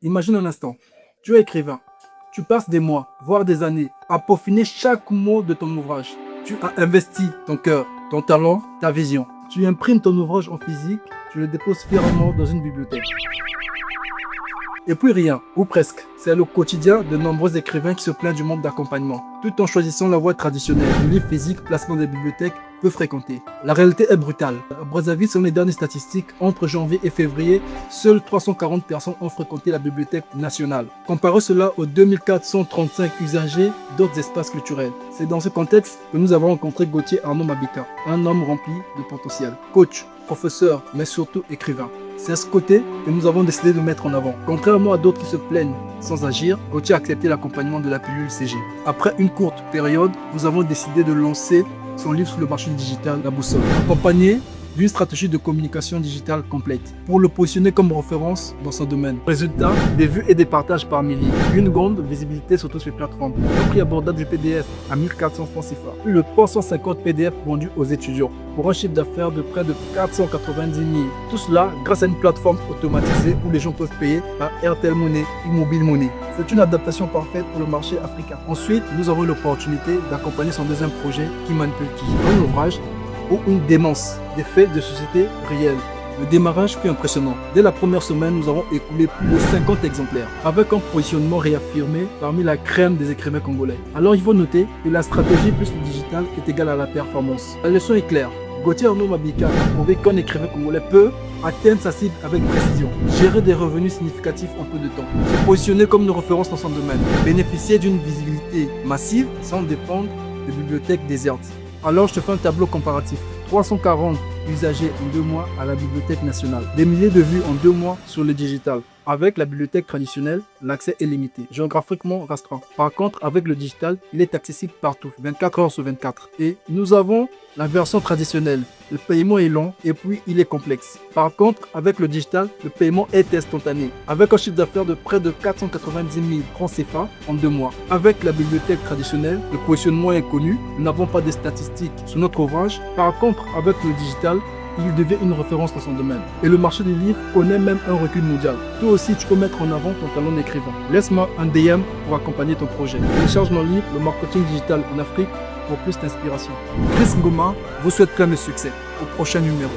Imagine un instant, tu es écrivain. Tu passes des mois, voire des années, à peaufiner chaque mot de ton ouvrage. Tu as investi ton cœur, ton talent, ta vision. Tu imprimes ton ouvrage en physique, tu le déposes fièrement dans une bibliothèque. Et puis rien, ou presque. C'est le quotidien de nombreux écrivains qui se plaignent du manque d'accompagnement, tout en choisissant la voie traditionnelle du livre physique, placement des bibliothèques, peu fréquenté. La réalité est brutale. À Brazzaville, selon les dernières statistiques, entre janvier et février, seules 340 personnes ont fréquenté la bibliothèque nationale. Comparez cela aux 2435 usagers d'autres espaces culturels. C'est dans ce contexte que nous avons rencontré Gauthier Arnaud Mabika, un homme rempli de potentiel. Coach, professeur, mais surtout écrivain. C'est à ce côté que nous avons décidé de mettre en avant. Contrairement à d'autres qui se plaignent sans agir, Gauthier a accepté l'accompagnement de la pilule CG. Après une courte période, nous avons décidé de lancer son livre sur le marché digital, La Boussole, accompagné d'une stratégie de communication digitale complète pour le positionner comme référence dans son domaine. Résultat, des vues et des partages par milliers, une grande visibilité sur toutes les plateformes, un prix abordable du PDF à 1400 francs CFA, plus de 350 PDF vendus aux étudiants pour un chiffre d'affaires de près de 490 000. Tout cela grâce à une plateforme automatisée où les gens peuvent payer par Airtel Money ou Mobile Money. C'est une adaptation parfaite pour le marché africain. Ensuite, nous avons eu l'opportunité d'accompagner son deuxième projet, Qui Manipule Qui, un ouvrage ou une démence des faits de société réels. Le démarrage fut impressionnant. Dès la première semaine, nous avons écoulé plus de 50 exemplaires, avec un positionnement réaffirmé parmi la crème des écrivains congolais. Alors il faut noter que la stratégie plus le digital est égale à la performance. La leçon est claire. Gauthier Arnaud Mabika a prouvé qu'un écrivain congolais peut atteindre sa cible avec précision, gérer des revenus significatifs en peu de temps, se positionner comme une référence dans son domaine, bénéficier d'une visibilité massive sans dépendre de bibliothèques désertes. Alors je te fais un tableau comparatif. 340 usagers en 2 mois à la Bibliothèque nationale. Des milliers de vues en 2 mois sur le digital. Avec la bibliothèque traditionnelle, l'accès est limité, géographiquement restreint. Par contre, avec le digital, il est accessible partout, 24 heures sur 24. Et nous avons la version traditionnelle. Le paiement est long et puis il est complexe. Par contre, avec le digital, le paiement est instantané. Avec un chiffre d'affaires de près de 490 000 francs CFA en 2 mois. Avec la bibliothèque traditionnelle, le positionnement est connu. Nous n'avons pas de statistiques sur notre ouvrage. Par contre, avec le digital, il devient une référence dans son domaine. Et le marché des livres connaît même un recul mondial. Toi aussi, tu peux mettre en avant ton talent d'écrivain. Laisse-moi un DM pour accompagner ton projet. Télécharge mon livre, Le marketing digital en Afrique, pour plus d'inspiration. Chris Ngoma vous souhaite plein de succès. Au prochain numéro.